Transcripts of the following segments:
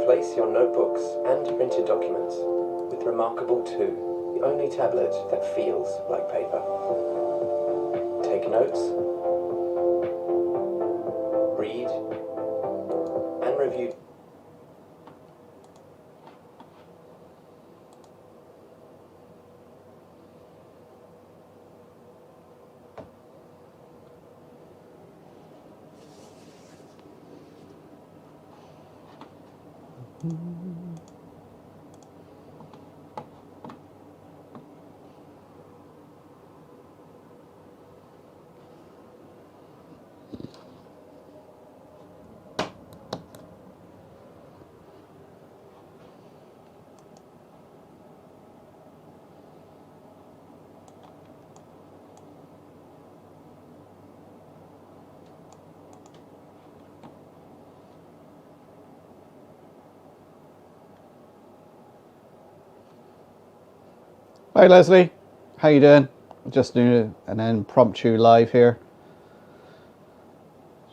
Replace your notebooks and printed documents with Remarkable 2, the only tablet that feels like paper. Take notes, read, and review. Hi Leslie, how you doing? Just doing an impromptu live here.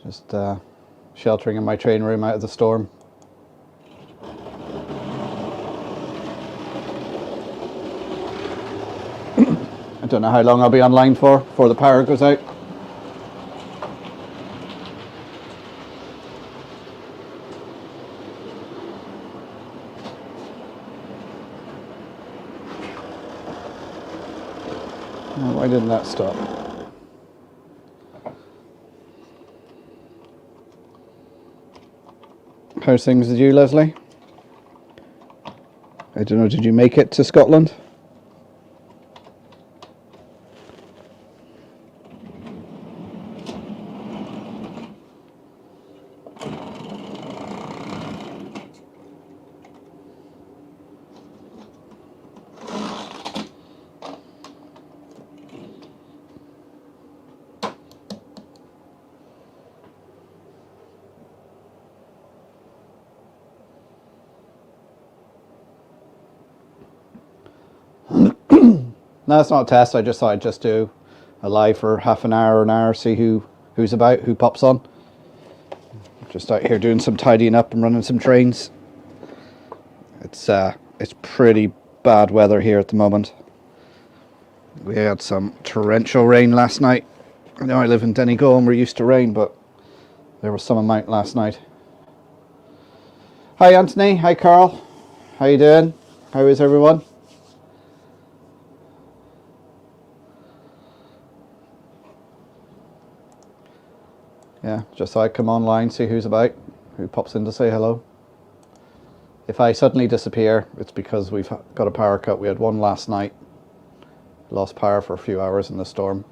Just sheltering in my train room out of the storm. I don't know how long I'll be online for before the power goes out. Why didn't that stop? How's things with you, Leslie? I don't know, did you make it to Scotland? No, it's not a test. I just thought I'd just do a live for half an hour or an hour, see who's about, who pops on. Just out here doing some tidying up and running some trains. It's pretty bad weather here at the moment. We had some torrential rain last night. I know I live in Donegal and we're used to rain, but there was some amount last night. Hi Anthony, hi Carl. How you doing? How is everyone? Yeah, just so I come online, see who's about, who pops in to say hello. If I suddenly disappear, it's because we've got a power cut. We had one last night. Lost power for a few hours in the storm.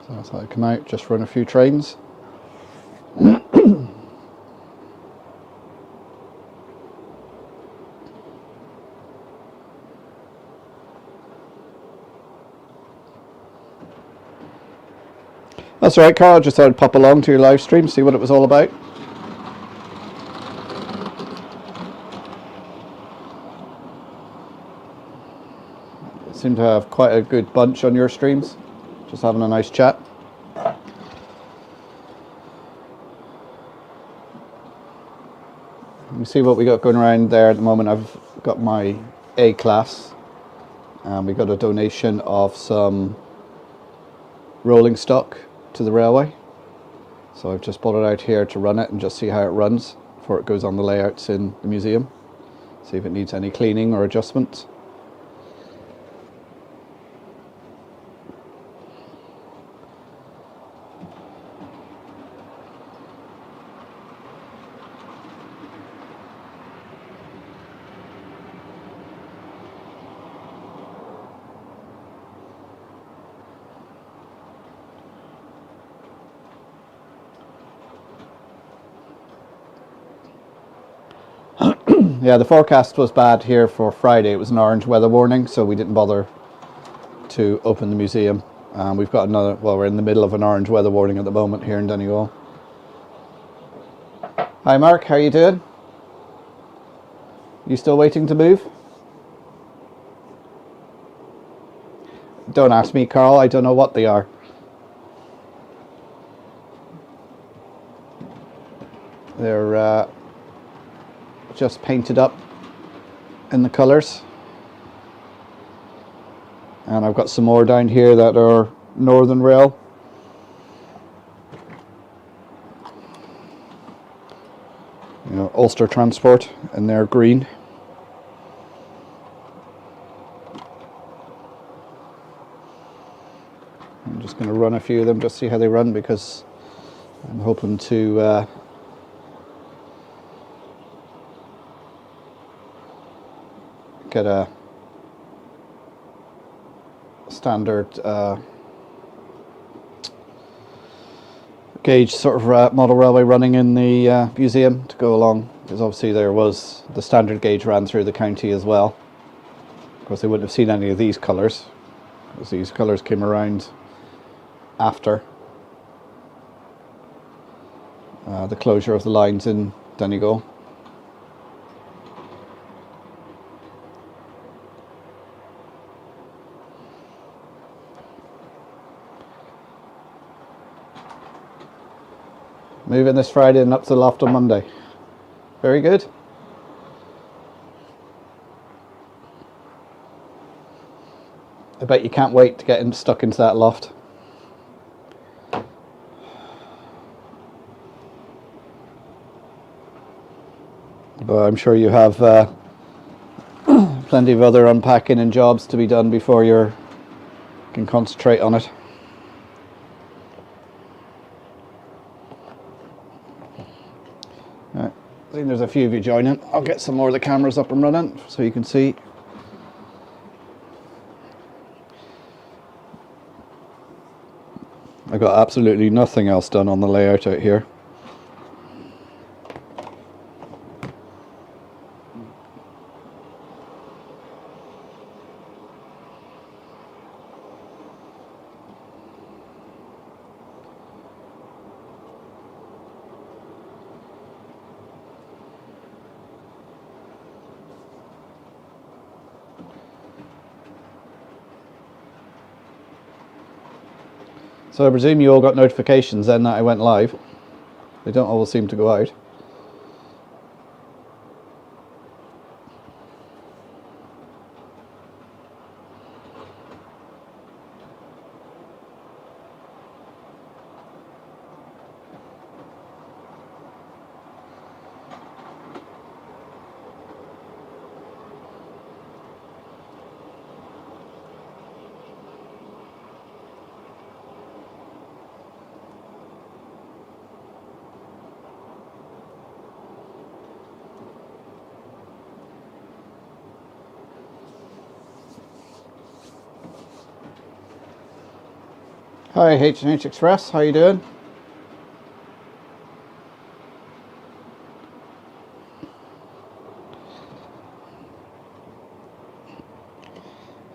So I thought I'd come out, just run a few trains. That's all right, Carl. I just thought I'd pop along to your live stream, see what it was all about. Seem to have quite a good bunch on your streams. Just having a nice chat. Let me see what we got going around there at the moment. I've got my A class. We got a donation of some rolling stock to the railway. So I've just brought it out here to run it and just see how it runs before it goes on the layouts in the museum. See if it needs any cleaning or adjustments. Yeah, the forecast was bad here for Friday. It was an orange weather warning, so we didn't bother to open the museum. We've got another, well, we're in the middle of an orange weather warning at the moment here in Donegal. Hi Mark, how you doing? You still waiting to move? Don't ask me, Carl, I don't know what they are. They're just painted up in the colours. And I've got some more down here that are Northern Rail. You know, Ulster Transport, and they're green. I'm just going to run a few of them, just see how they run, because I'm hoping to get a standard gauge sort of model railway running in the museum to go along, because obviously there was the standard gauge ran through the county as well. Of course they wouldn't have seen any of these colours, because these colours came around after the closure of the lines in Donegal. Moving this Friday and up to the loft on Monday. Very good. I bet you can't wait to get stuck into that loft. But I'm sure you have plenty of other unpacking and jobs to be done before you can concentrate on it. Right. I think there's a few of you joining. I'll get some more of the cameras up and running so you can see. I've got absolutely nothing else done on the layout out here. So I presume you all got notifications then that I went live. They don't always seem to go out. Hi H&H Express, how you doing?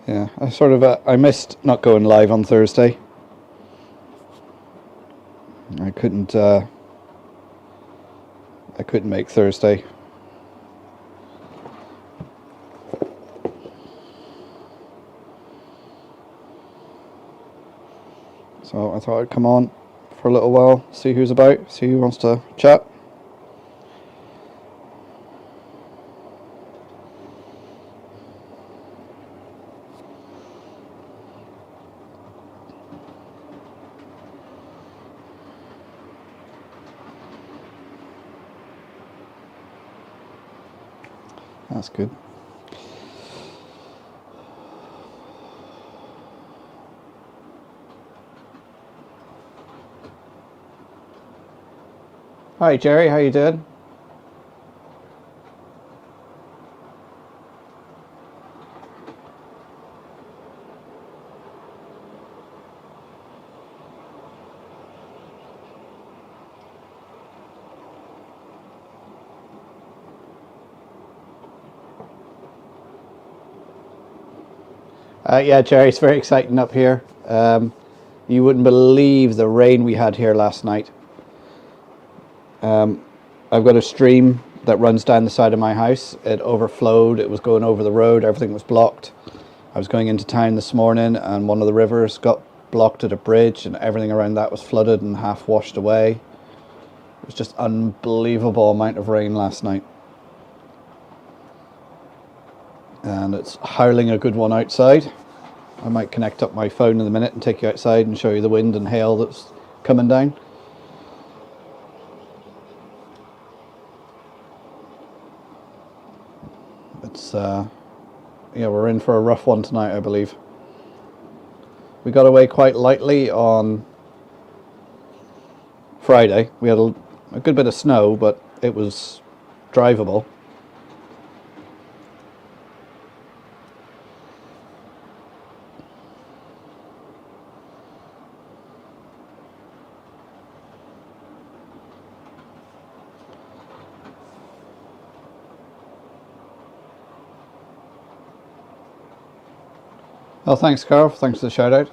Yeah, I missed not going live on Thursday. I couldn't make Thursday. So I thought I'd come on for a little while, see who's about, see who wants to chat. That's good. Hi Jerry, how you doing? Yeah, Jerry, it's very exciting up here. You wouldn't believe the rain we had here last night. I I've got a stream that runs down the side of my house. It overflowed. It was going over the road. Everything was blocked. I was going into town this morning and one of the rivers got blocked at a bridge and everything around that was flooded and half washed away. It was just unbelievable amount of rain last night. And it's howling a good one outside. I might connect up my phone in a minute and take you outside and show you the wind and hail that's coming down. It's yeah, we're in for a rough one tonight, I believe. We got away quite lightly on Friday. We had a good bit of snow, but it was drivable. Oh, thanks, Carl. Thanks for the shout out.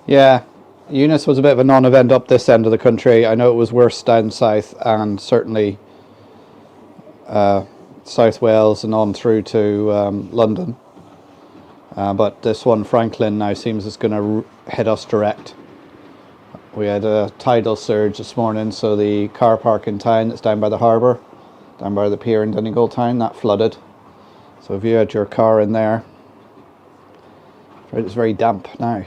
Yeah, Eunice was a bit of a non-event up this end of the country. I know it was worse down south and certainly South Wales and on through to London. But this one, Franklin, now seems it's going to hit us direct. We had a tidal surge this morning, so the car park in town that's down by the harbour, down by the pier in Donegal town, that flooded. So if you had your car in there, it's very damp now.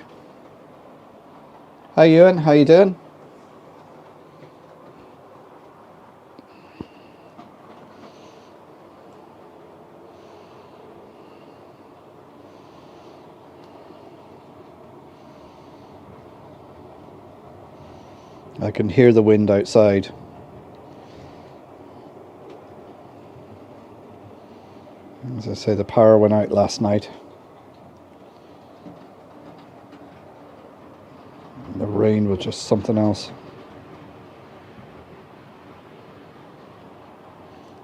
Hi Ewan, how you doing? I can hear the wind outside. As I say, the power went out last night. The rain was just something else.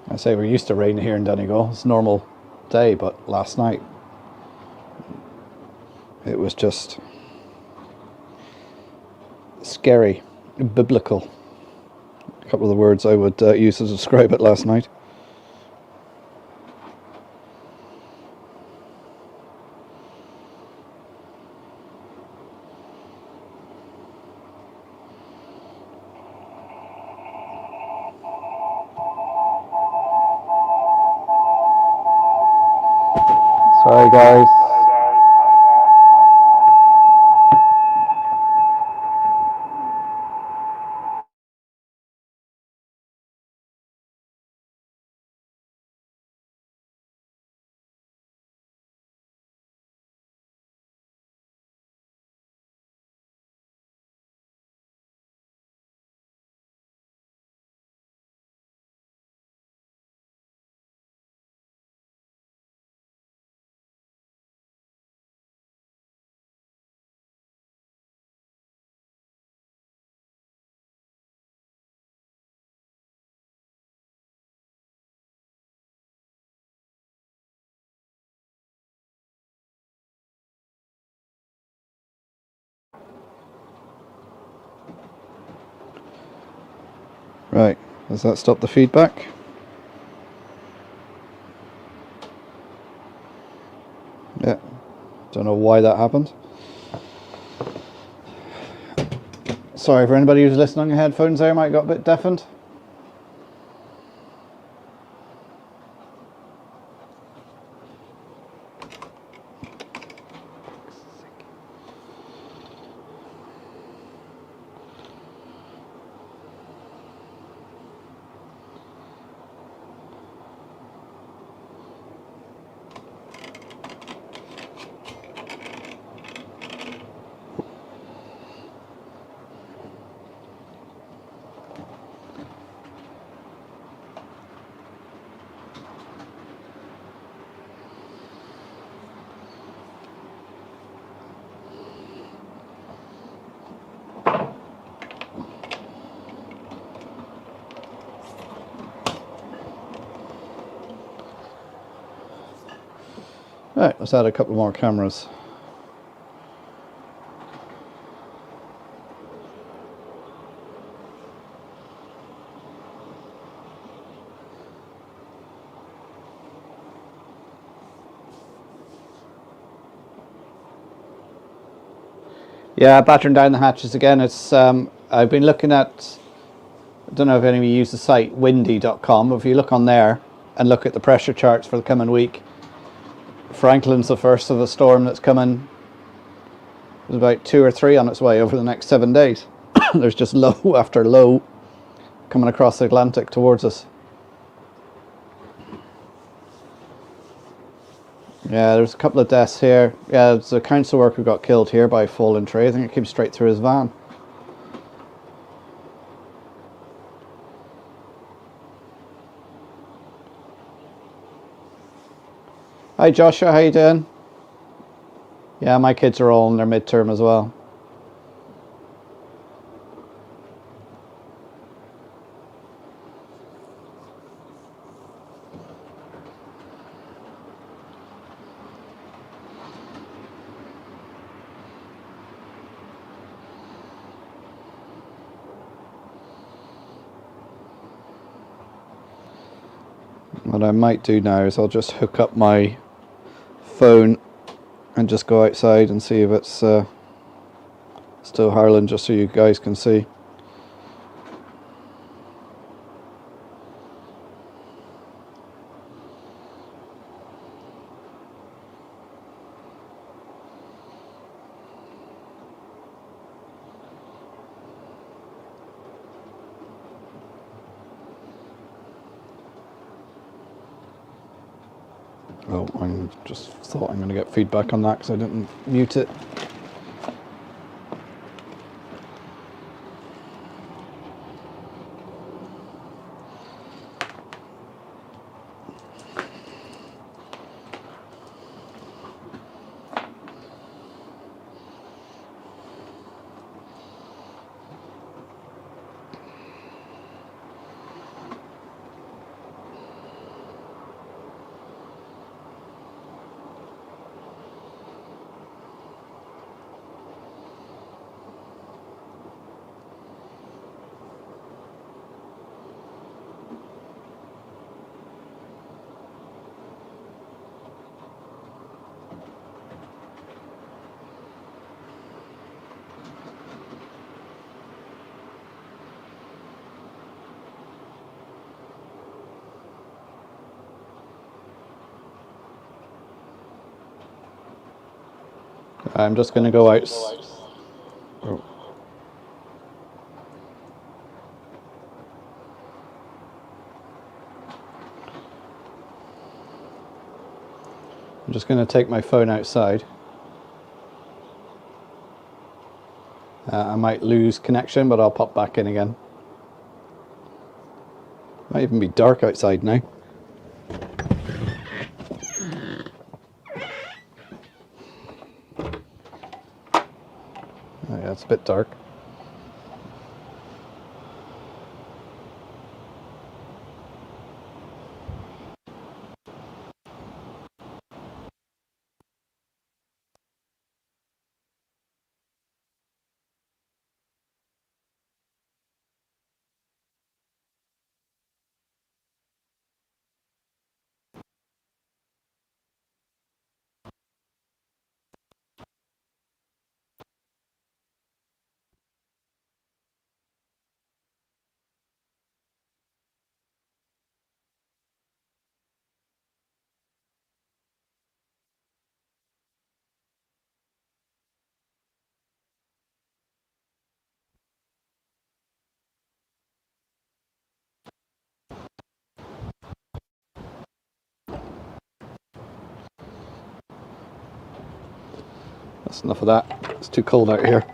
I say we're used to rain here in Donegal. It's a normal day, but last night it was just scary, biblical. A couple of the words I would use to describe it last night. Sorry guys. Right, does that stop the feedback? Yeah, don't know why that happened. Sorry for anybody who's listening on your headphones there, might got a bit deafened. Right, let's add a couple more cameras. Yeah, battering down the hatches again. It's I've been looking at, I don't know if any of you use the site windy.com, but if you look on there and look at the pressure charts for the coming week, Franklin's the first of the storm that's coming. There's about 2 or 3 on its way over the next 7 days. There's just low after low coming across the Atlantic towards us. Yeah, there's a couple of deaths here. Yeah, there's a council worker who got killed here by a fallen tree. I think it came straight through his van. Hi Joshua, how you doing? Yeah, my kids are all in their midterm as well. What I might do now is I'll just hook up my phone and just go outside and see if it's still hurling, just so you guys can see. Oh, I just thought I'm going to get feedback on that because I didn't mute it. I'm just going to go out. Oh. I'm just going to take my phone outside. I might lose connection, but I'll pop back in again. Might even be dark outside now. Oh, yeah, it's a bit dark. That's enough of that. It's too cold out here.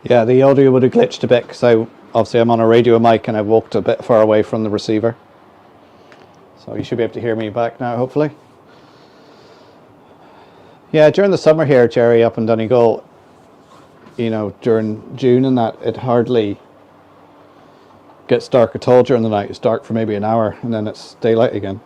Yeah, the audio would have glitched a bit because obviously I'm on a radio mic and I walked a bit far away from the receiver. So you should be able to hear me back now, hopefully. Yeah, during the summer here, Jerry, up in Donegal, you know, during June and that, it hardly gets dark at all during the night. It's dark for maybe an hour and then it's daylight again.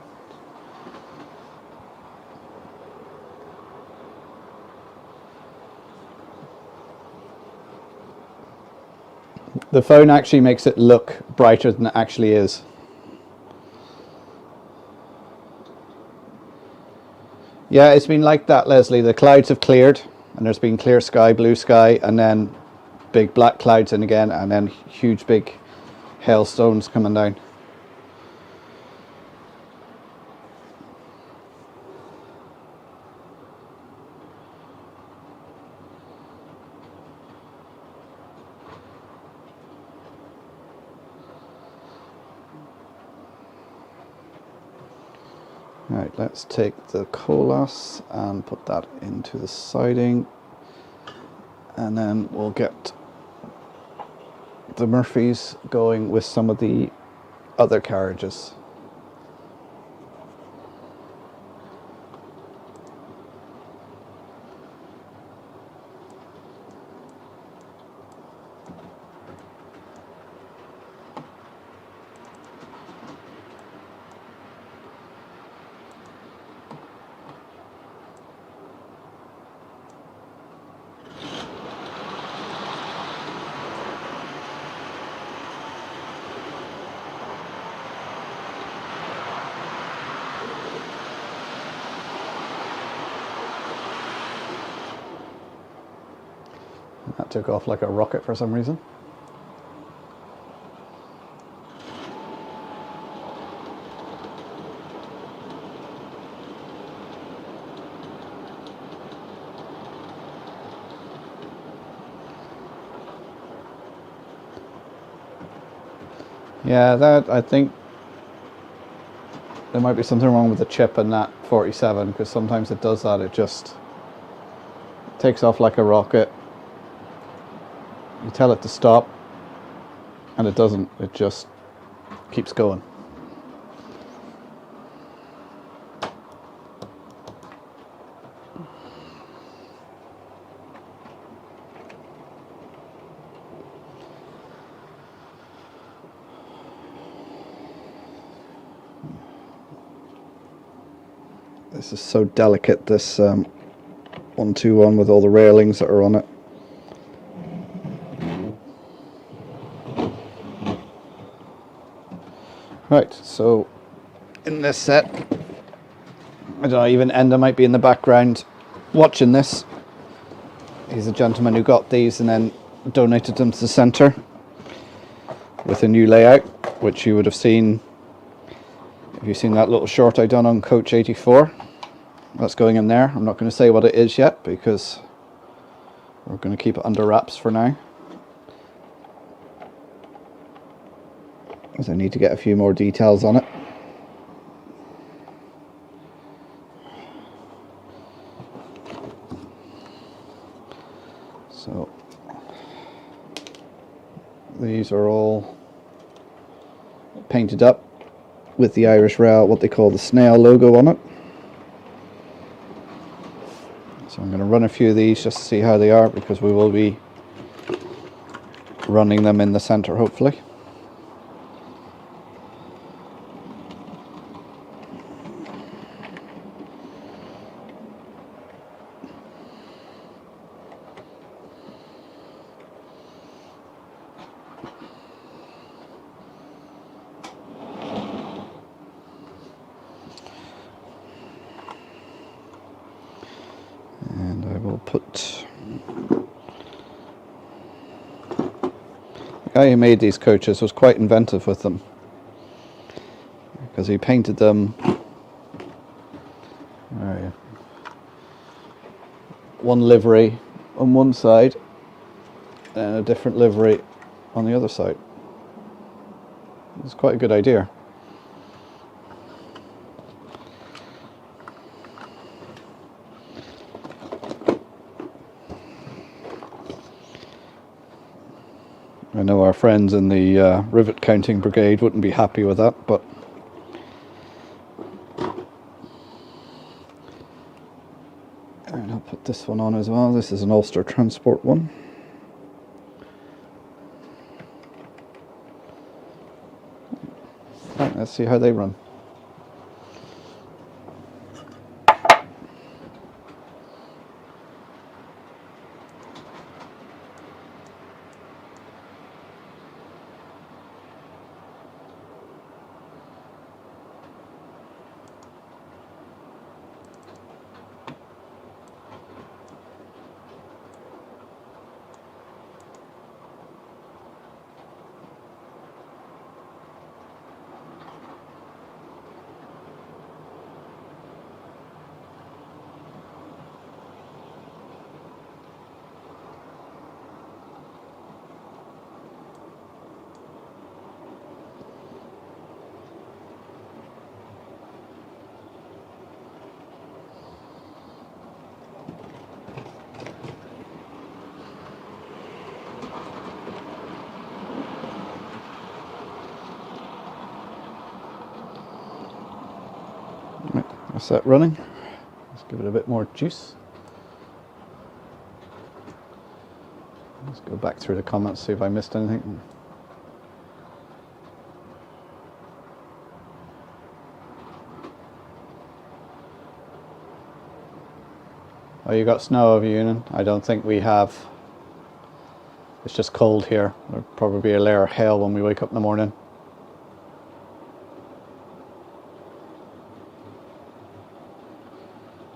The phone actually makes it look brighter than it actually is. Yeah, it's been like that, Leslie. The clouds have cleared and there's been clear sky, blue sky, and then big black clouds in again, and then huge big hailstones coming down. Right, let's take the colas and put that into the siding, and then we'll get the Murphys going with some of the other carriages. That took off like a rocket for some reason. Yeah, that, I think there might be something wrong with the chip in that 47, because sometimes it does that. It just takes off like a rocket. You tell it to stop and it doesn't. It just keeps going. This is so delicate, this 121 with all the railings that are on it. Right, so in this set, I don't know, even Enda might be in the background watching this. He's a gentleman who got these and then donated them to the centre with a new layout, which you would have seen if you've seen that little short I done on Coach 84. That's going in there. I'm not going to say what it is yet because we're going to keep it under wraps for now, because I need to get a few more details on it. So these are all painted up with the Irish Rail, what they call the snail logo on it. So I'm going to run a few of these just to see how they are, because we will be running them in the centre hopefully. And I will put the guy who made these coaches was quite inventive with them, because he painted them one livery on one side and a different livery on the other side. It's quite a good idea. I know our friends in the rivet counting brigade wouldn't be happy with that, but and I'll put this one on as well. This is an Ulster Transport one. Right, let's see how they run. Right, that's that running. Let's give it a bit more juice. Let's go back through the comments, see if I missed anything. Oh, you got snow over you, Ewan? I don't think we have. It's just cold here. There'll probably be a layer of hail when we wake up in the morning.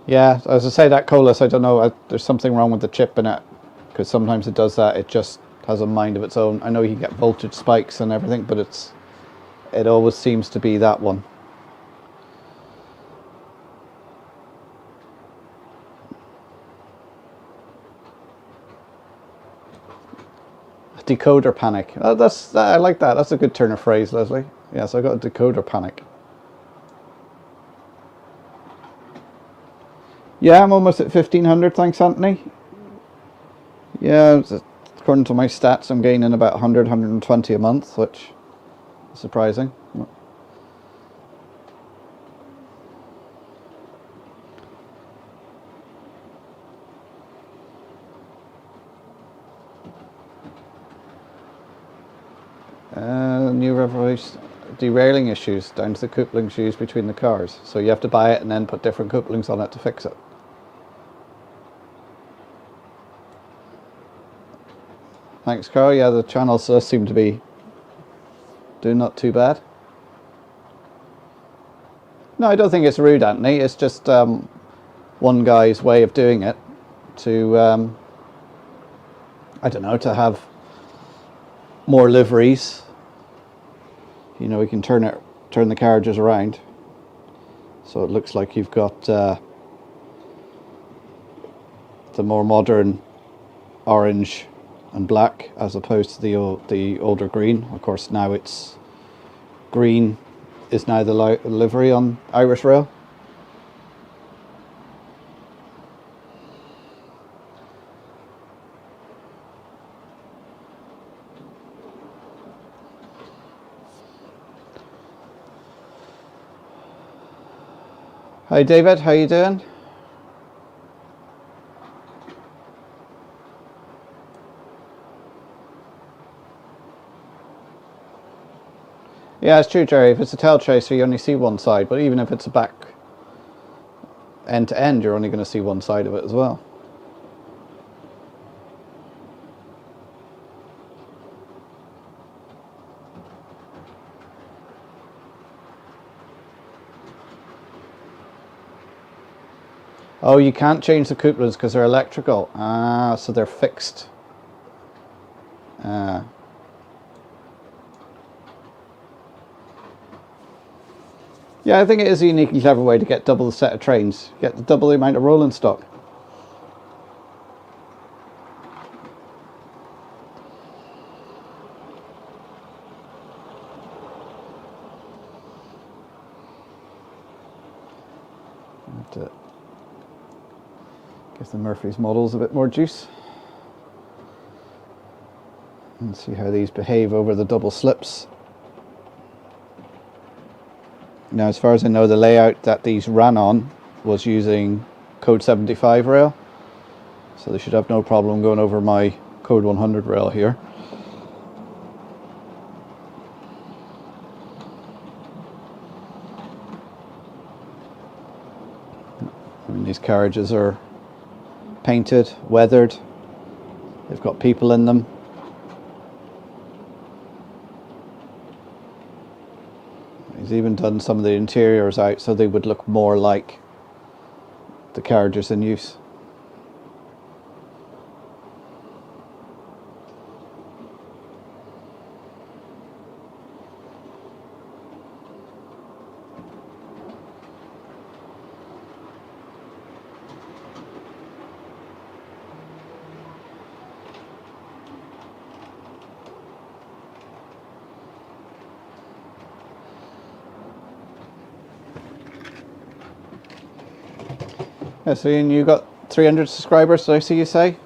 Yeah, as I say, that coalesce, I don't know, there's something wrong with the chip in it, because sometimes it does that. It just has a mind of its own. I know you can get voltage spikes and everything, but it always seems to be that one. Decoder panic. Oh, I like that. That's a good turn of phrase, Leslie. Yes, I got a decoder panic. Yeah, I'm almost at 1500. Thanks, Anthony. Yeah, according to my stats, I'm gaining about 100, 120 a month, which is surprising. New revelation, derailing issues down to the couplings used between the cars. So you have to buy it and then put different couplings on it to fix it. Thanks, Carl. Yeah, the channels seem to be doing not too bad. No, I don't think it's rude, Anthony. It's just one guy's way of doing it to, I don't know, to have more liveries. You know, we can turn the carriages around, so it looks like you've got the more modern orange and black as opposed to the older green. Of course, now it's green is now the livery on Irish Rail. Hi David, how you doing? Yeah, it's true, Jerry. If it's a tail chaser, you only see one side, but even if it's a back end to end, you're only going to see one side of it as well. Oh, you can't change the couplers because they're electrical. Ah, so they're fixed. Yeah, I think it is a uniquely clever way to get double the set of trains. Get double the amount of rolling stock. To give the Murphy's models a bit more juice. And see how these behave over the double slips. Now, as far as I know, the layout that these ran on was using code 75 rail, so they should have no problem going over my code 100 rail here. I mean, these carriages are painted, weathered, they've got people in them. He's even done some of the interiors out so they would look more like the carriages in use. Yeah, so you got 300 subscribers, did I see you say?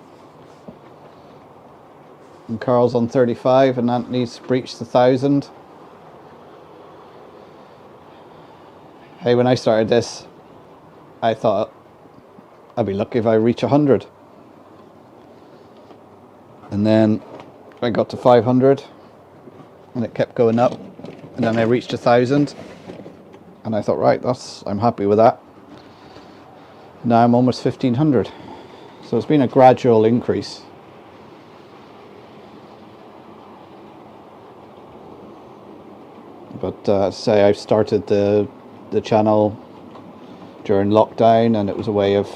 And Carl's on 35 and Anthony's breached 1,000. Hey, when I started this, I thought I'd be lucky if I reach 100. And then I got to 500 and it kept going up. And then I reached 1,000 and I thought, right, I'm happy with that. Now I'm almost 1,500. So it's been a gradual increase. But say I started the channel during lockdown, and it was a way of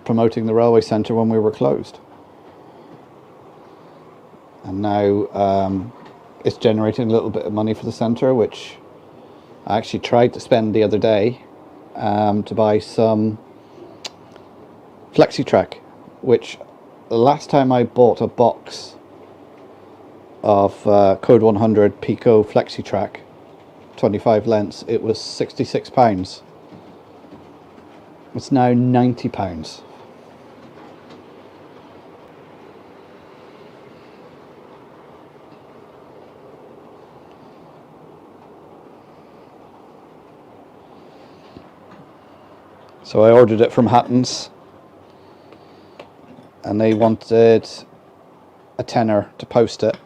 promoting the railway centre when we were closed. And now it's generating a little bit of money for the centre, which I actually tried to spend the other day to buy some FlexiTrack, which the last time I bought a box of Code 100 Pico FlexiTrack 25 lengths, it was £66. It's now £90. So I ordered it from Hatton's and they wanted a tenner to post it,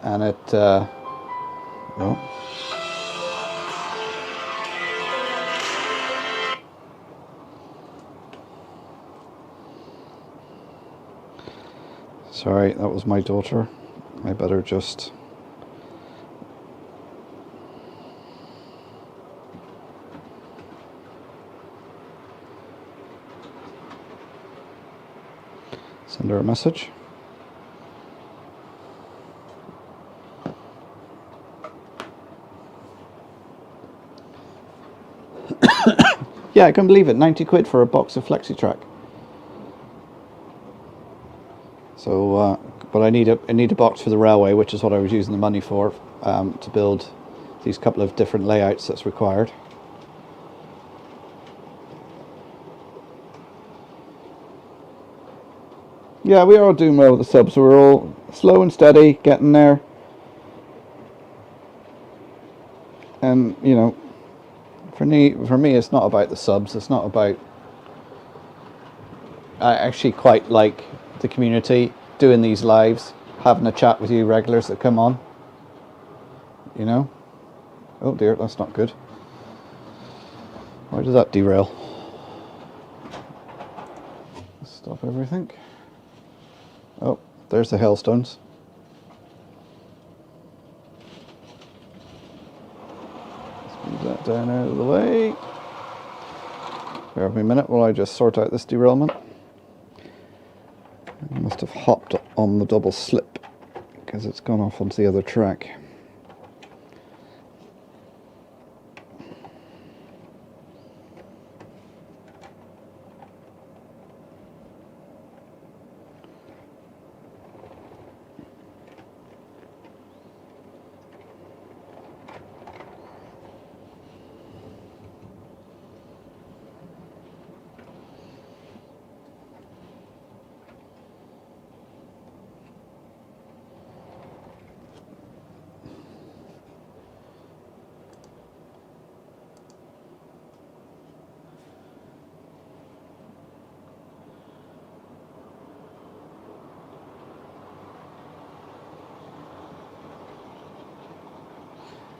and it sorry, that was my daughter. I better just send her a message. Yeah, I can't believe it. 90 quid for a box of FlexiTrack. So, but I need a box for the railway, which is what I was using the money for, to build these couple of different layouts that's required. Yeah, we are all doing well with the subs. We're all slow and steady, getting there. And, you know, for me, it's not about the subs. It's not about... I actually quite like the community, doing these lives, having a chat with you regulars that come on. You know? Oh dear, that's not good. Why did that derail? Stop everything. Oh, there's the hailstones. Let's move that down out of the way. Bear with me a minute while I just sort out this derailment. I must have hopped on the double slip because it's gone off onto the other track.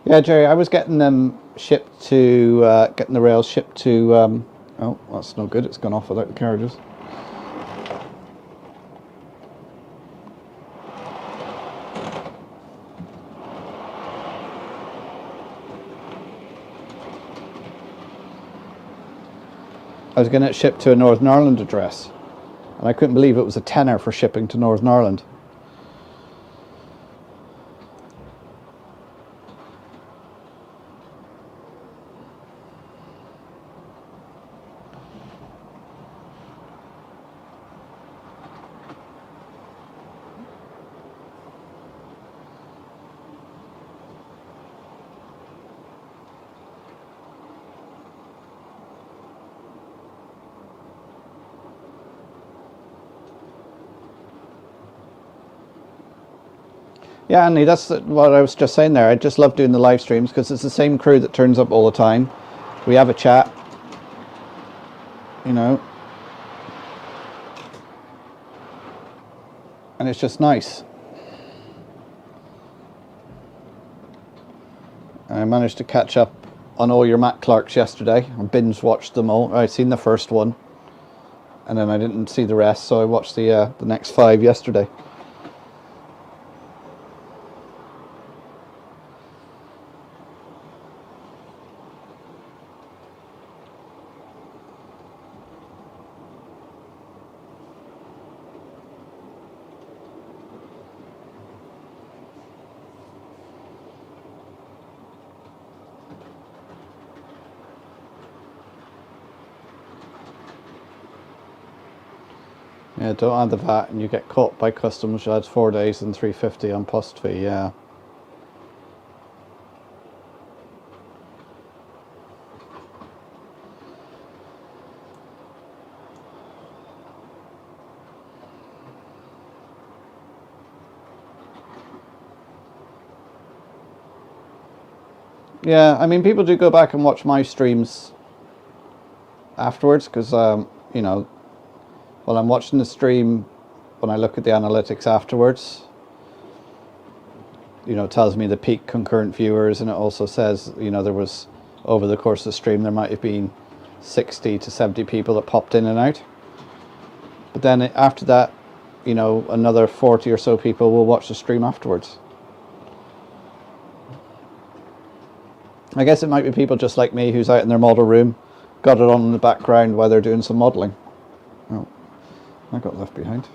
Yeah, Jerry, I was getting them shipped to, getting the rails shipped to, oh, that's no good, it's gone off without the carriages. I was getting it shipped to a Northern Ireland address, and I couldn't believe it was a tenner for shipping to Northern Ireland. Yeah, Andy, that's what I was just saying there. I just love doing the live streams because it's the same crew that turns up all the time. We have a chat, you know, and it's just nice. I managed to catch up on all your Matt Clarks yesterday. I binge watched them all. I'd seen the first one, and then I didn't see the rest, so I watched the next 5 yesterday. Yeah, don't add the VAT and you get caught by customs, which adds 4 days and 350 on post fee, yeah. Yeah, I mean, people do go back and watch my streams afterwards because, you know, while I'm watching the stream, when I look at the analytics afterwards, you know, it tells me the peak concurrent viewers, and it also says, you know, there was, over the course of the stream, there might have been 60 to 70 people that popped in and out. But then after that, you know, another 40 or so people will watch the stream afterwards. I guess it might be people just like me who's out in their model room, got it on in the background while they're doing some modelling. Oh, I got left behind.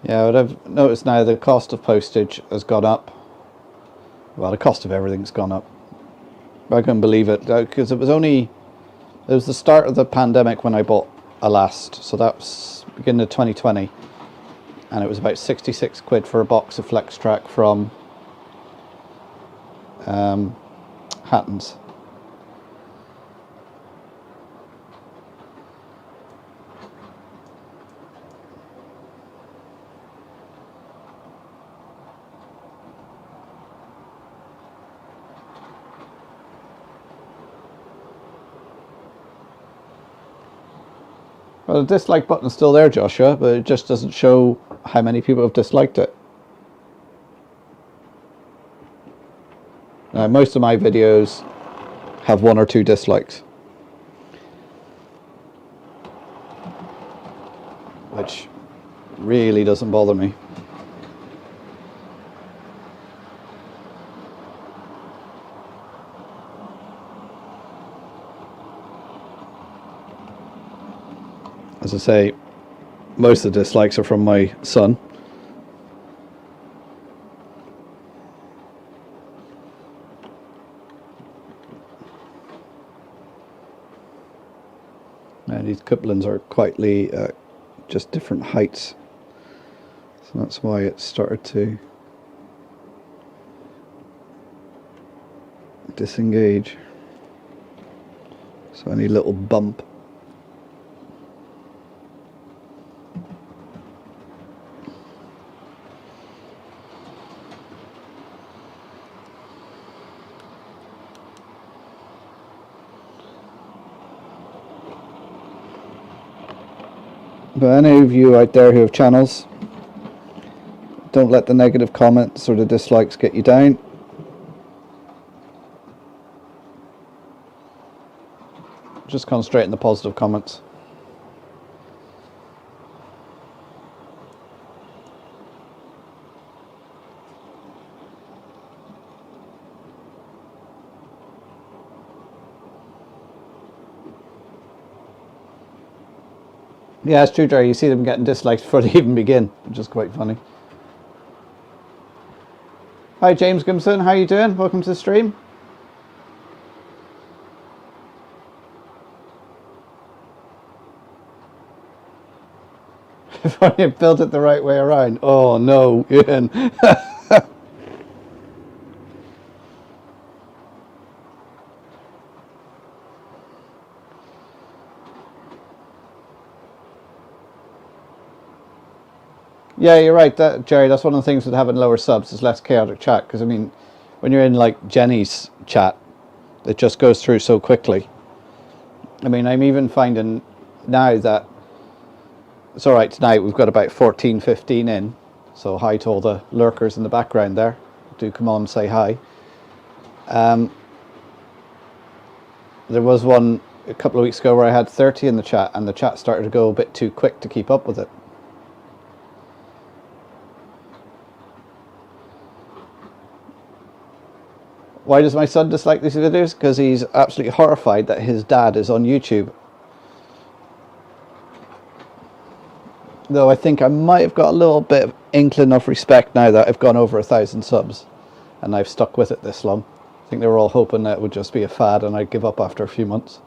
Yeah, what I've noticed now, the cost of postage has gone up. Well, the cost of everything's gone up. I couldn't believe it, because it was the start of the pandemic when I bought a last, so that was beginning of 2020, and it was about 66 quid for a box of Flex Track from Hatton's. Well, the dislike button's still there, Joshua, but it just doesn't show how many people have disliked it. Now, most of my videos have 1 or 2 dislikes, which really doesn't bother me. As I say, most of the dislikes are from my son. And these couplings are quietly just different heights. So that's why it started to disengage. So any little bump. But any of you out there who have channels, don't let the negative comments or the dislikes get you down. Just concentrate on the positive comments. Yeah, it's true, Jerry. You see them getting dislikes before they even begin, which is quite funny. Hi, James Gimson. How you doing? Welcome to the stream. If only I built it the right way around. Oh no, Ian. Yeah, you're right, Jerry. That's one of the things with having lower subs is less chaotic chat. Because I mean, when you're in like Jenny's chat, it just goes through so quickly. I mean, I'm even finding now that it's all right tonight. We've got about 14, 15 in. So hi to all the lurkers in the background there. Do come on and say hi. There was one a couple of weeks ago where I had 30 in the chat, and the chat started to go a bit too quick to keep up with it. Why does my son dislike these videos? Because he's absolutely horrified that his dad is on YouTube. Though I think I might have got a little bit of inkling of respect now that I've gone over 1,000 subs and I've stuck with it this long. I think they were all hoping that it would just be a fad and I'd give up after a few months.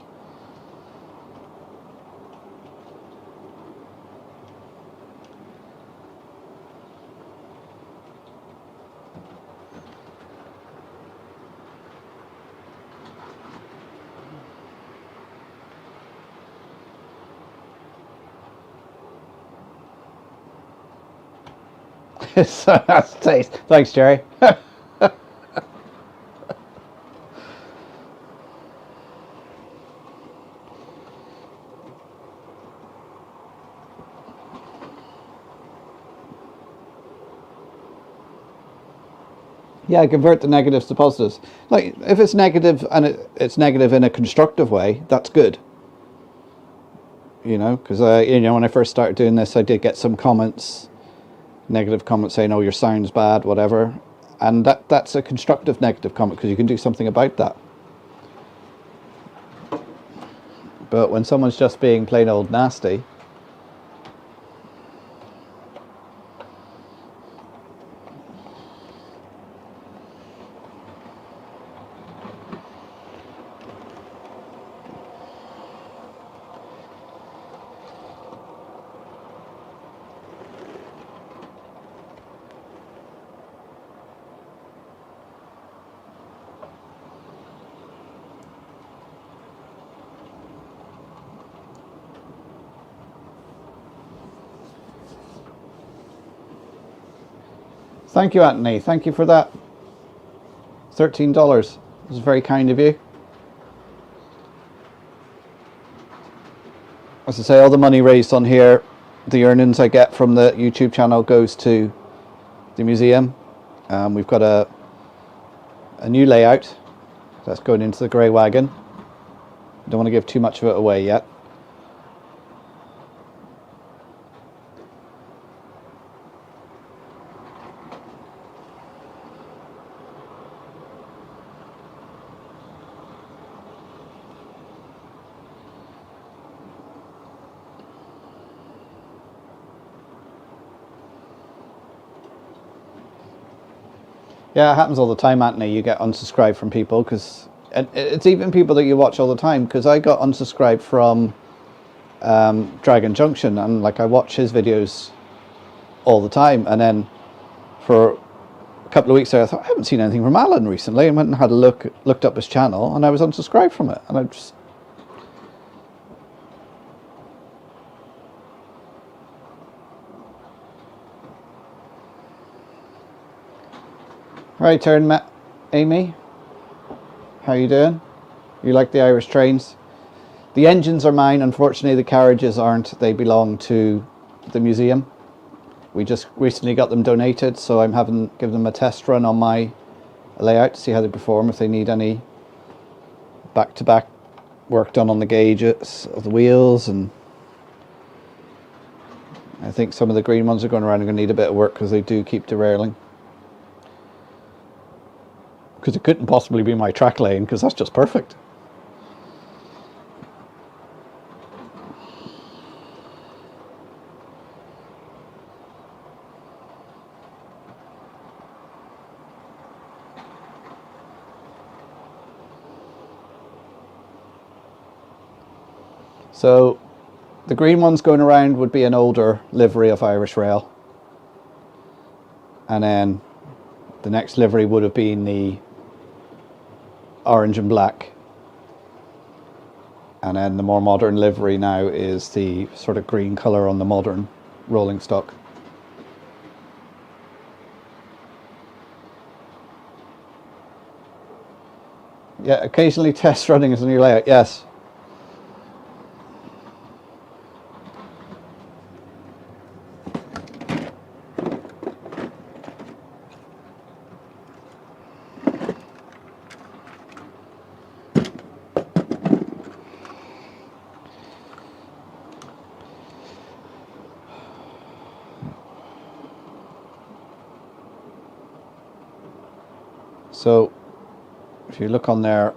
So that's taste. Thanks, Jerry. Yeah, convert the negatives to positives. Like, if it's negative and it's negative in a constructive way, that's good. You know, because you know, when I first started doing this, I did get some comments, negative comments saying, "Oh, your sound's bad," whatever, and that's a constructive negative comment because you can do something about that. But when someone's just being plain old nasty, thank you, Anthony. Thank you for that. $13. It was very kind of you. As I say, all the money raised on here, the earnings I get from the YouTube channel goes to the museum. We've got a new layout that's going into the grey wagon. Don't want to give too much of it away yet. Yeah, it happens all the time, Anthony. You get unsubscribed from people because it's even people that you watch all the time. Because I got unsubscribed from Dragon Junction, and like I watch his videos all the time. And then for a couple of weeks there, I thought I haven't seen anything from Alan recently, and went and had a looked up his channel, and I was unsubscribed from it, and I just. Right turn, Amy. How you doing? You like the Irish trains? The engines are mine. Unfortunately, the carriages aren't. They belong to the museum. We just recently got them donated, so I'm give them a test run on my layout to see how they perform, if they need any back-to-back work done on the gauges of the wheels. And I think some of the green ones are going around are going to need a bit of work because they do keep derailing. Because it couldn't possibly be my track lane, because that's just perfect. So the green ones going around would be an older livery of Irish Rail, and then the next livery would have been the orange and black, and then the more modern livery now is the sort of green colour on the modern rolling stock. Yeah, occasionally test running is a new layout, yes. So if you look on there,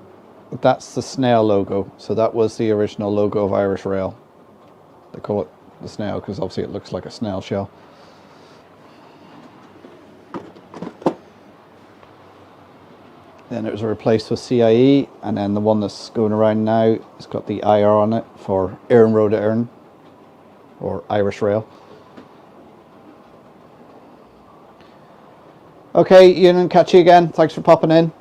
that's the snail logo. So that was the original logo of Irish Rail. They call it the snail because obviously it looks like a snail shell. Then it was replaced with CIE, and then the one that's going around now has got the IR on it for Éireann Road to Éireann, or Irish Rail. Okay, Ewan, catch you again. Thanks for popping in.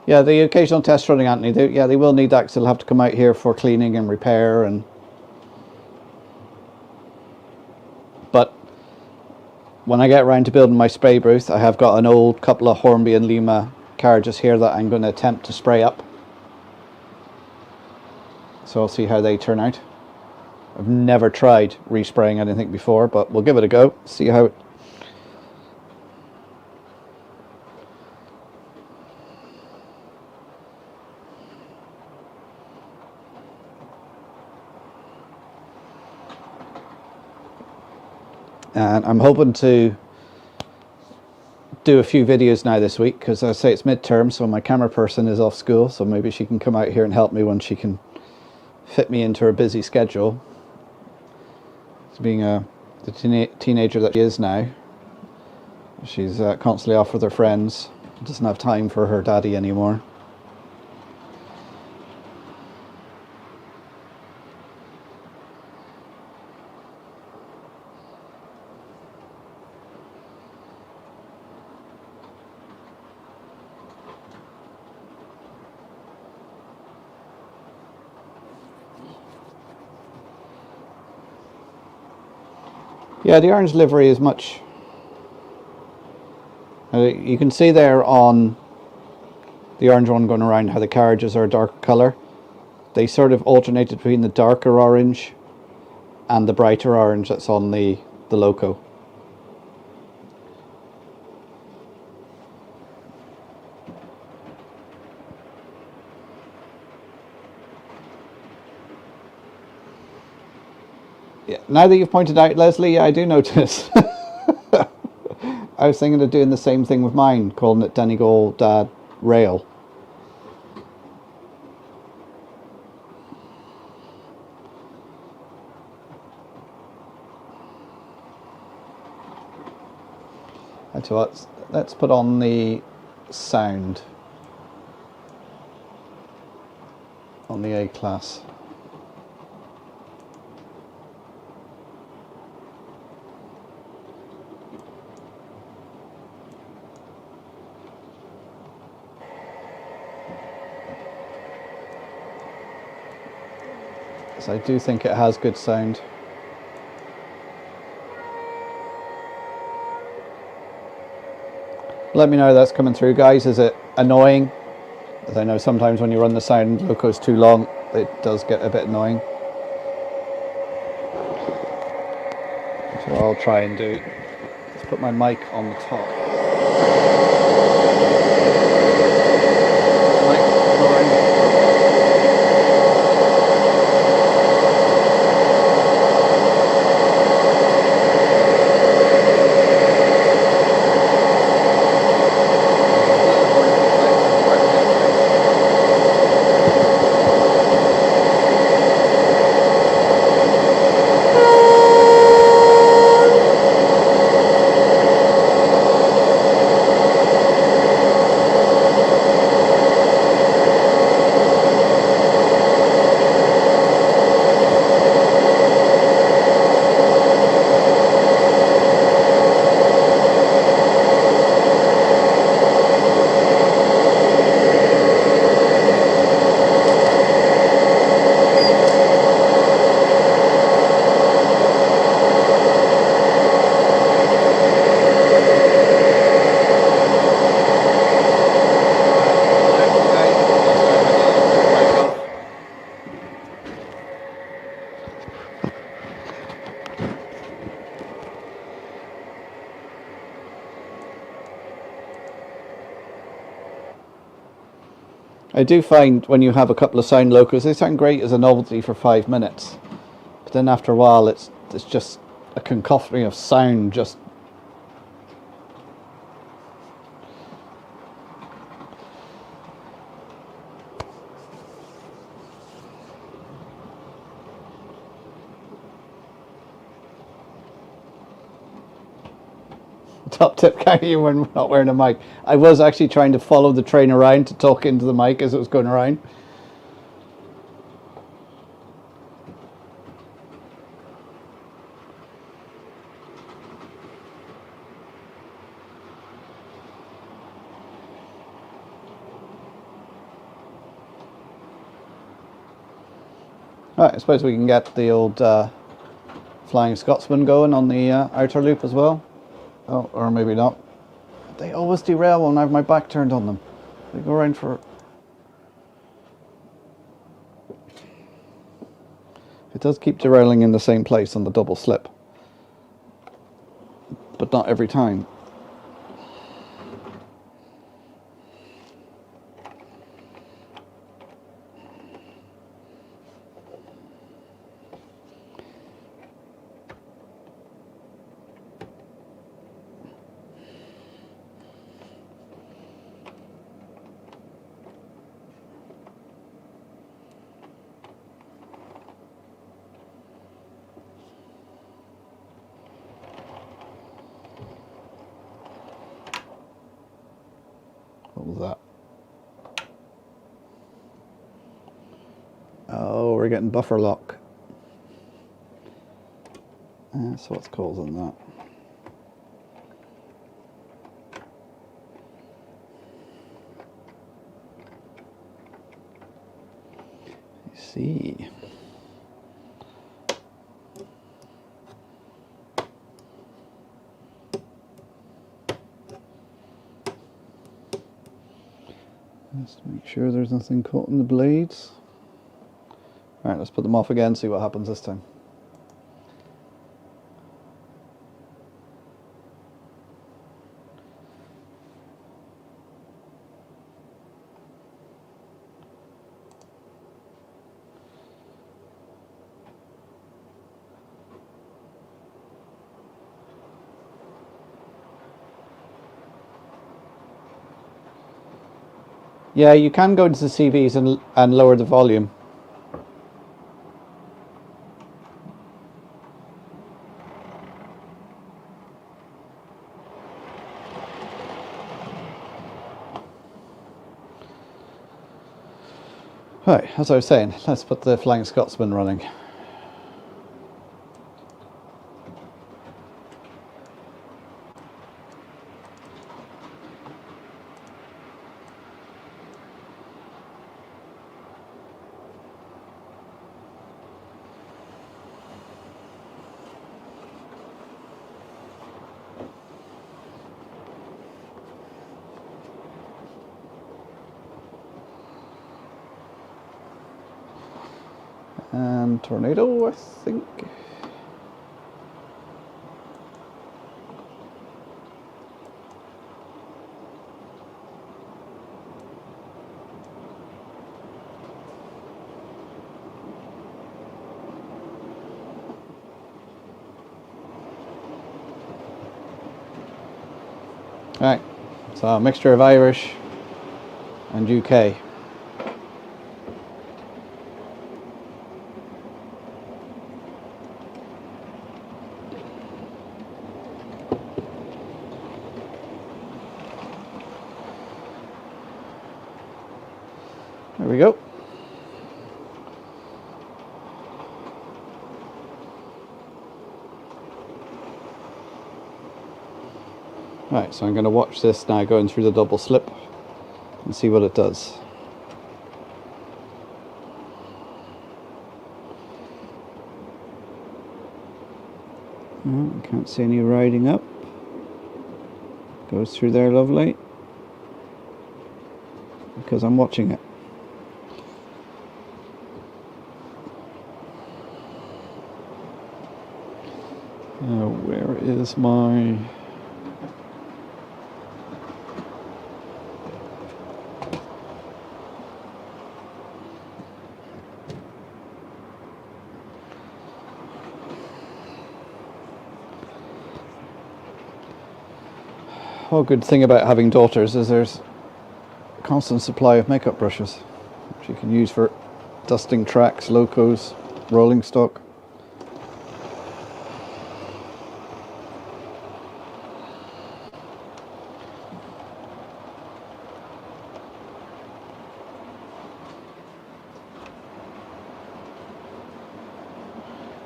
Yeah, the occasional test running, Anthony. They will need that because they'll have to come out here for cleaning and repair. But when I get around to building my spray booth, I have got an old couple of Hornby and Lima carriages here that I'm going to attempt to spray up. So I'll see how they turn out. I've never tried respraying anything before, but we'll give it a go. See how it... And I'm hoping to do a few videos now this week, because I say it's midterm, so my camera person is off school, so maybe she can come out here and help me when she can fit me into her busy schedule. Being the teenager that she is now, she's constantly off with her friends, doesn't have time for her daddy anymore. Yeah, the orange livery is much... you can see there on the orange one going around how the carriages are a dark colour. They sort of alternated between the darker orange and the brighter orange that's on the loco. Yeah, now that you've pointed out, Leslie, I do notice. I was thinking of doing the same thing with mine, calling it Donegal Rail. I tell you what, let's put on the sound on the A-class. So I do think it has good sound. Let me know that's coming through, guys. Is it annoying? As I know sometimes when you run the sound locos too long, it does get a bit annoying. So what I'll try and do is put my mic on the top. I do find when you have a couple of sound locos, they sound great as a novelty for 5 minutes, but then after a while it's just a cacophony of sound. Just top tip, Gary, when not wearing a mic. I was actually trying to follow the train around to talk into the mic as it was going around. Right, I suppose we can get the old Flying Scotsman going on the outer loop as well. Oh, or maybe not. They always derail when I have my back turned on them. They go around for... It does keep derailing in the same place on the double slip, but not every time. What was that? Oh, we're getting buffer lock. That's what's causing that. I see. Just make sure there's nothing caught in the blades. Alright, let's put them off again, see what happens this time. Yeah, you can go into the CVs and lower the volume. Right, as I was saying, let's put the Flying Scotsman running. And tornado, I think. Right, so a mixture of Irish and UK. There we go. Right, so I'm going to watch this now going through the double slip and see what it does. Oh, can't see any riding up. Goes through there lovely. Because I'm watching it. Where is my... One good thing about having daughters is there's a constant supply of makeup brushes, which you can use for dusting tracks, locos, rolling stock.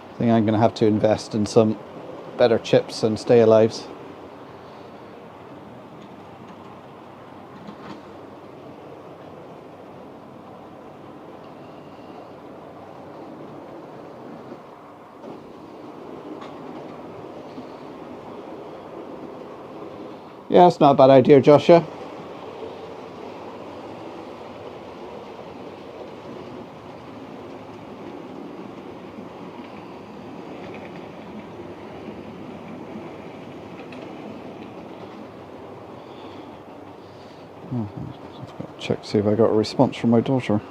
I think I'm going to have to invest in some better chips and stay alives. Yeah, it's not a bad idea, Joshua. I've got to check to see if I got a response from my daughter.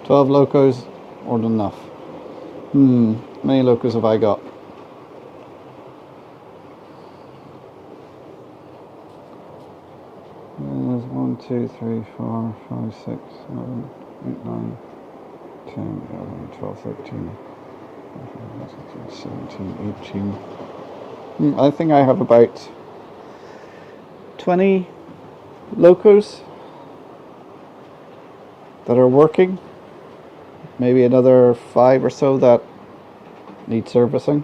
"12 locos, more than enough." How many locos have I got? There's 1, 2, 3, 4, 5, 6, 7, 8, 9, 10, 11, 12, 13, 17, 18. I think I have about 20 locos that are working. Maybe another 5 or so that need servicing.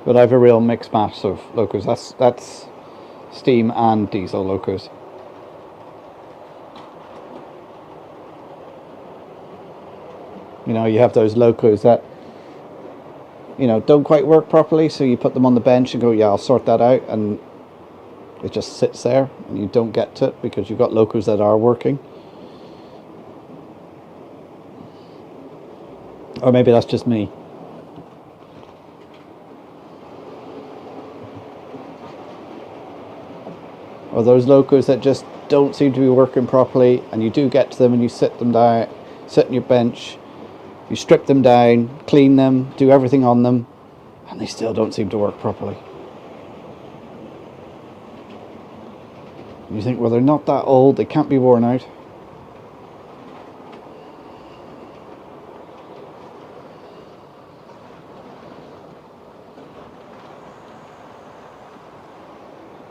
But I have a real mixed mass of locos. That's steam and diesel locos. You know, you have those locos that, you know, don't quite work properly, so you put them on the bench and go, yeah, I'll sort that out, and it just sits there and you don't get to it because you've got locos that are working. Or maybe that's just me. Or those locos that just don't seem to be working properly, and you do get to them and you sit them down, sit on your bench, you strip them down, clean them, do everything on them, and they still don't seem to work properly. You think, well, they're not that old, they can't be worn out.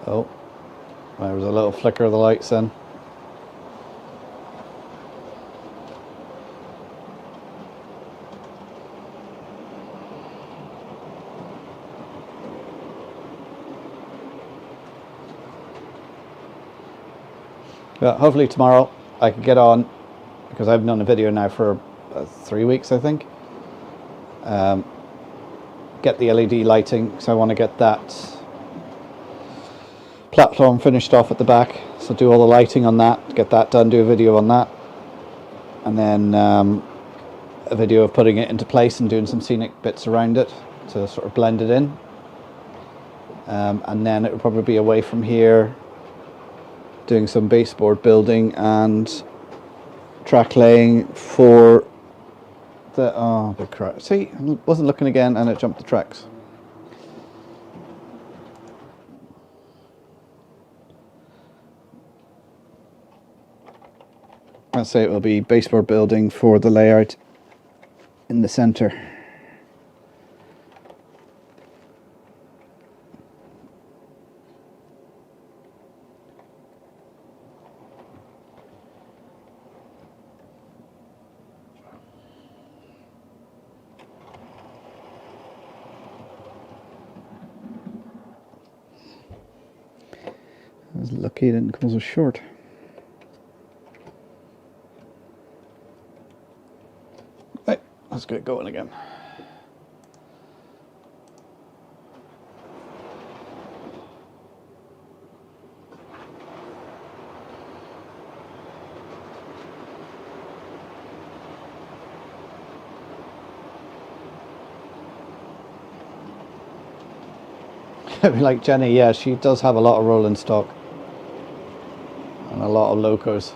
Oh, there was a little flicker of the lights then. But hopefully tomorrow I can get on, because I've done a video now for 3 weeks, I think. Get the LED lighting, because I want to get that platform finished off at the back. So do all the lighting on that, get that done, do a video on that. And then a video of putting it into place and doing some scenic bits around it to sort of blend it in. And then it would probably be away from here, doing some baseboard building and track laying for the, oh, big crap. See, I wasn't looking again and it jumped the tracks. I'd say it will be baseboard building for the layout in the centre. I was lucky it didn't come so short. Right, let's get going again. Like Jenny, yeah, she does have a lot of rolling stock and a lot of locos.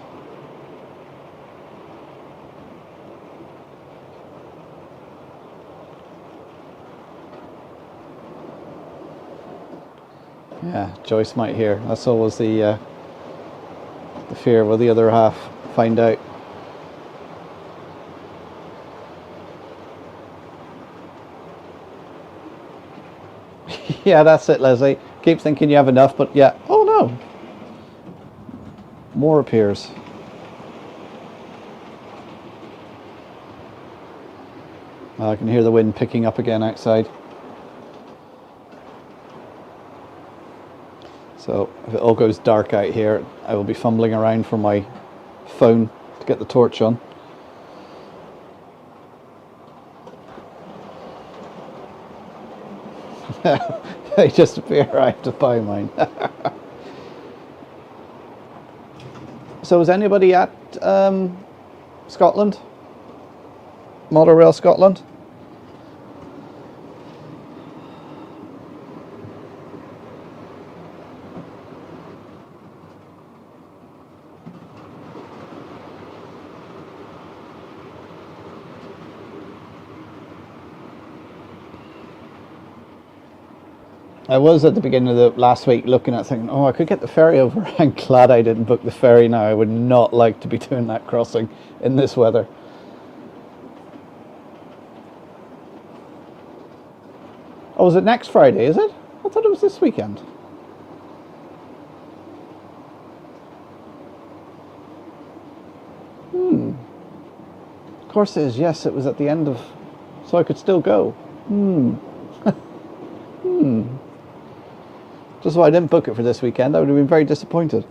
Yeah, Joyce might hear. That's always the fear. Will the other half find out? Yeah, that's it, Leslie. Keep thinking you have enough, but yeah. Oh no. More appears. I can hear the wind picking up again outside. So if it all goes dark out here, I will be fumbling around for my phone to get the torch on. They just appear. I have to buy mine. So is anybody at Scotland? Motor Rail Scotland? I was at the beginning of the last week looking at thinking, oh, I could get the ferry over. I'm glad I didn't book the ferry now. I would not like to be doing that crossing in this weather. Oh, is it next Friday, is it? I thought it was this weekend. Of course it is. Yes, it was at the end of... So I could still go. Just why I didn't book it for this weekend. I would have been very disappointed.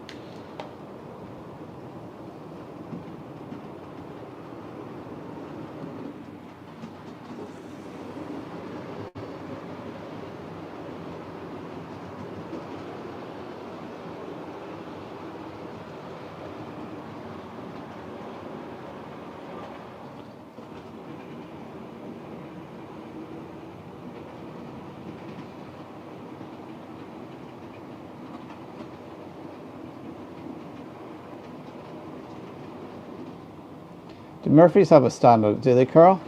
Do Murphy's have a standard? Do they, Carl?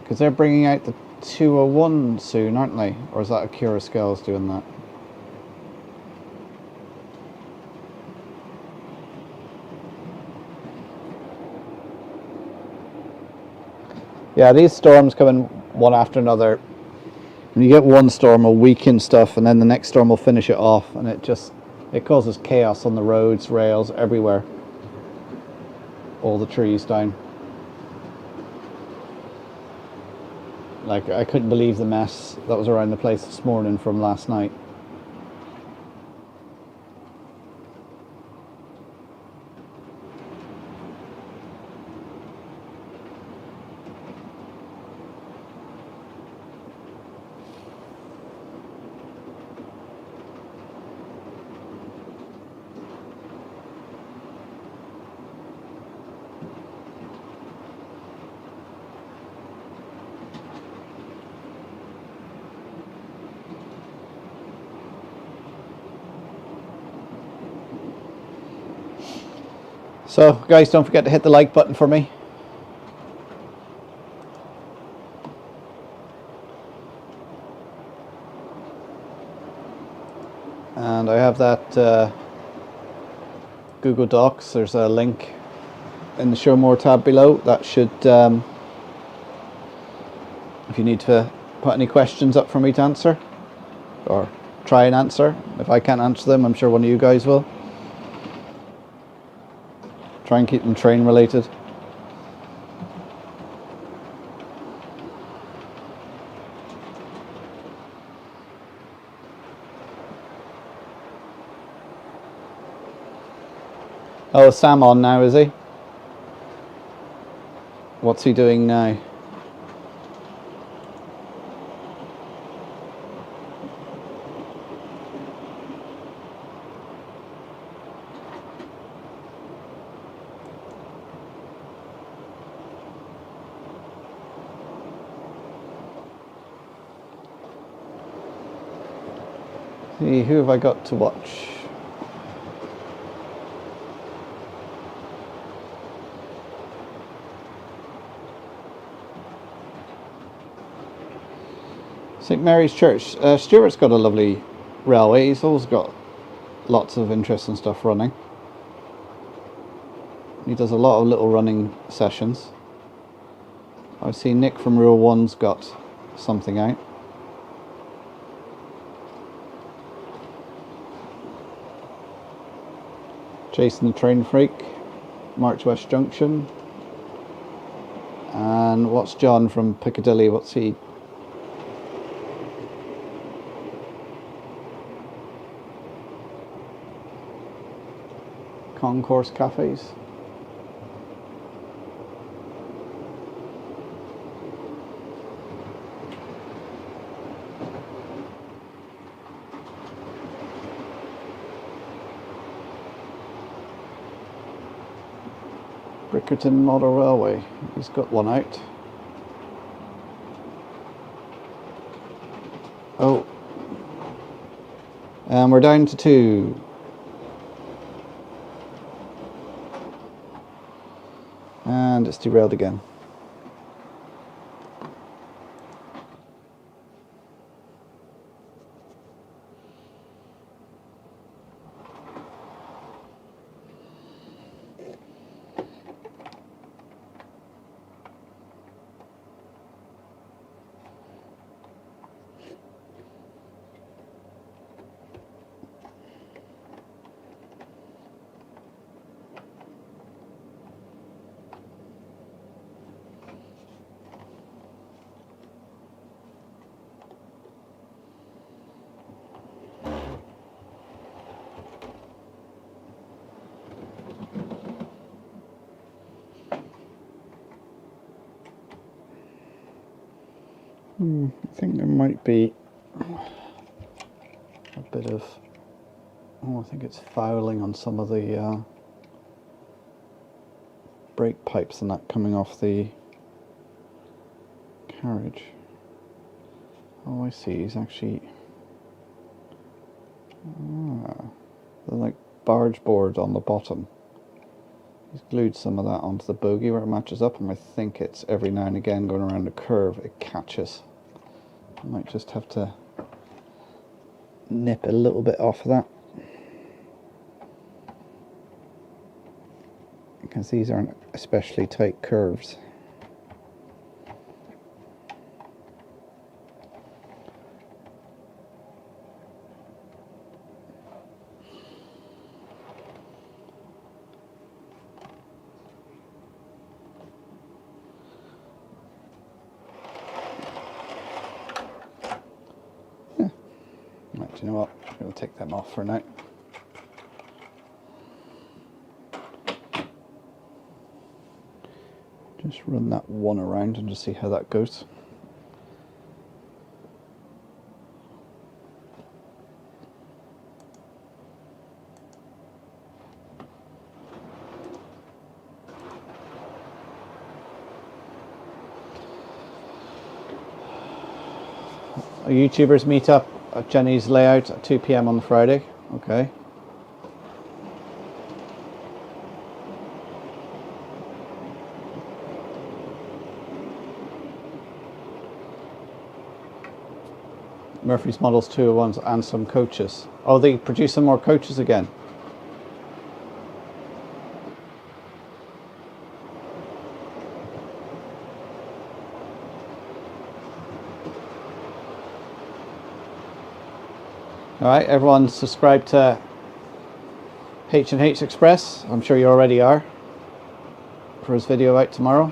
Because they're bringing out the 201 soon, aren't they? Or is that Acura Scales doing that? Yeah, these storms coming one after another. When you get one storm, will weaken stuff, and then the next storm will finish it off, and it causes chaos on the roads, rails, everywhere. All the trees down. Like, I couldn't believe the mess that was around the place this morning from last night. So guys, don't forget to hit the like button for me. And I have that Google Docs. There's a link in the Show More tab below. That should, if you need to put any questions up for me to answer, or try and answer. If I can't answer them, I'm sure one of you guys will. Try and keep them train related. Oh, is Sam on now, is he? What's he doing now? See, who have I got to watch? St Mary's Church. Stuart's got a lovely railway. He's always got lots of interesting stuff running. He does a lot of little running sessions. I've seen Nick from Rule 1's got something out. Jason the Train Freak, March West Junction. And what's John from Piccadilly? What's he? Concourse Cafes. Brickerton Model Railway. He's got one out. Oh. And we're down to 2. And it's derailed again. I think there might be a bit of, I think it's fouling on some of the brake pipes and that coming off the carriage. Oh, I see, he's actually, they're like barge boards on the bottom. He's glued some of that onto the bogie where it matches up, and I think it's every now and again going around a curve it catches. I might just have to nip a little bit off of that, because these aren't especially tight curves. Right, do you know what? I'm going to take them off for now. Just run that one around and just see how that goes. Our YouTubers meet up at Jenny's layout at 2 PM on Friday. Okay. Murphy's Models 201s and some coaches. Oh, they produce some more coaches again. Alright, everyone subscribe to H&H Express. I'm sure you already are. For his video out tomorrow.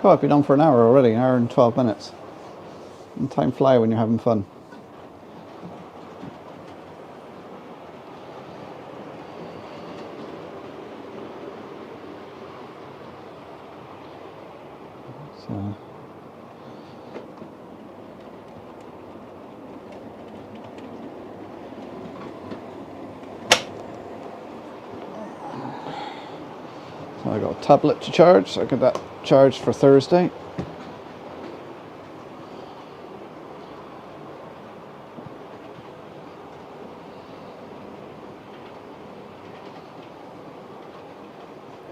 God, I've been on for an hour already, an hour and 12 minutes. And time flies when you're having fun. So I got a tablet to charge, so I get that charged for Thursday.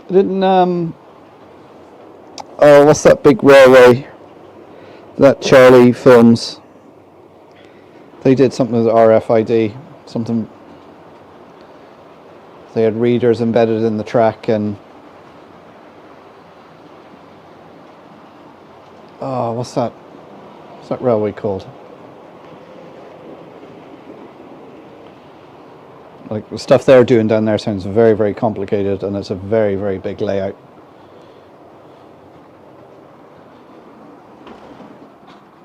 I didn't oh, what's that big railway that Charlie films? They did something with RFID, something. They had readers embedded in the track, and oh, what's that railway called? Like, the stuff they're doing down there sounds very, very complicated, and it's a very, very big layout.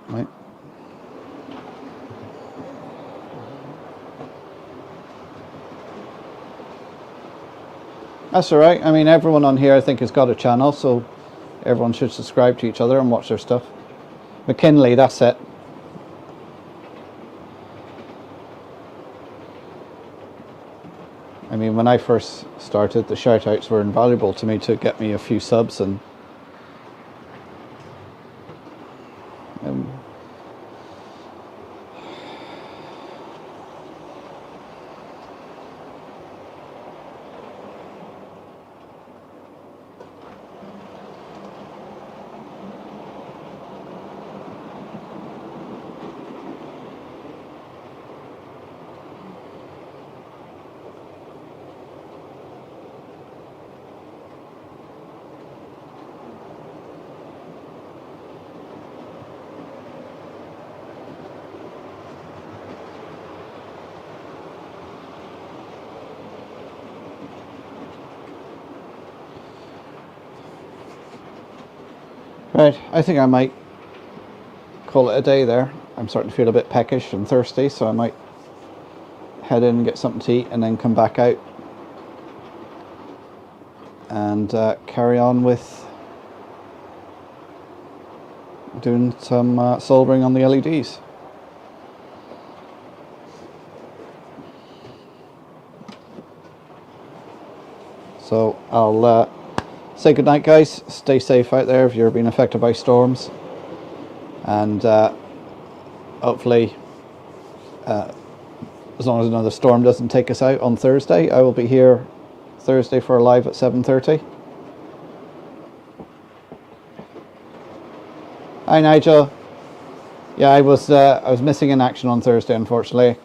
Right. That's alright. I mean, everyone on here I think has got a channel, so everyone should subscribe to each other and watch their stuff. McKinley, that's it. I mean, when I first started, the shout-outs were invaluable to me to get me a few subs, and right, I think I might call it a day there. I'm starting to feel a bit peckish and thirsty, so I might head in and get something to eat and then come back out and carry on with doing some soldering on the LEDs. So I'll say goodnight, guys. Stay safe out there if you're being affected by storms, and hopefully as long as another storm doesn't take us out on Thursday. I will be here Thursday for a live at 7:30. Hi Nigel. Yeah, I was missing in action on Thursday, unfortunately.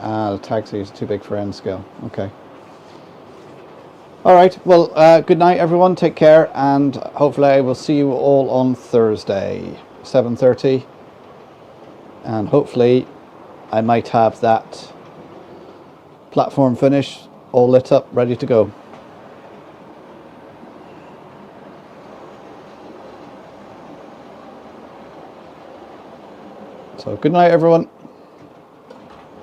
The taxi is too big for N scale. Okay. All right. Well, good night, everyone. Take care, and hopefully I will see you all on Thursday, 7:30. And hopefully I might have that platform finished, all lit up, ready to go. So good night, everyone.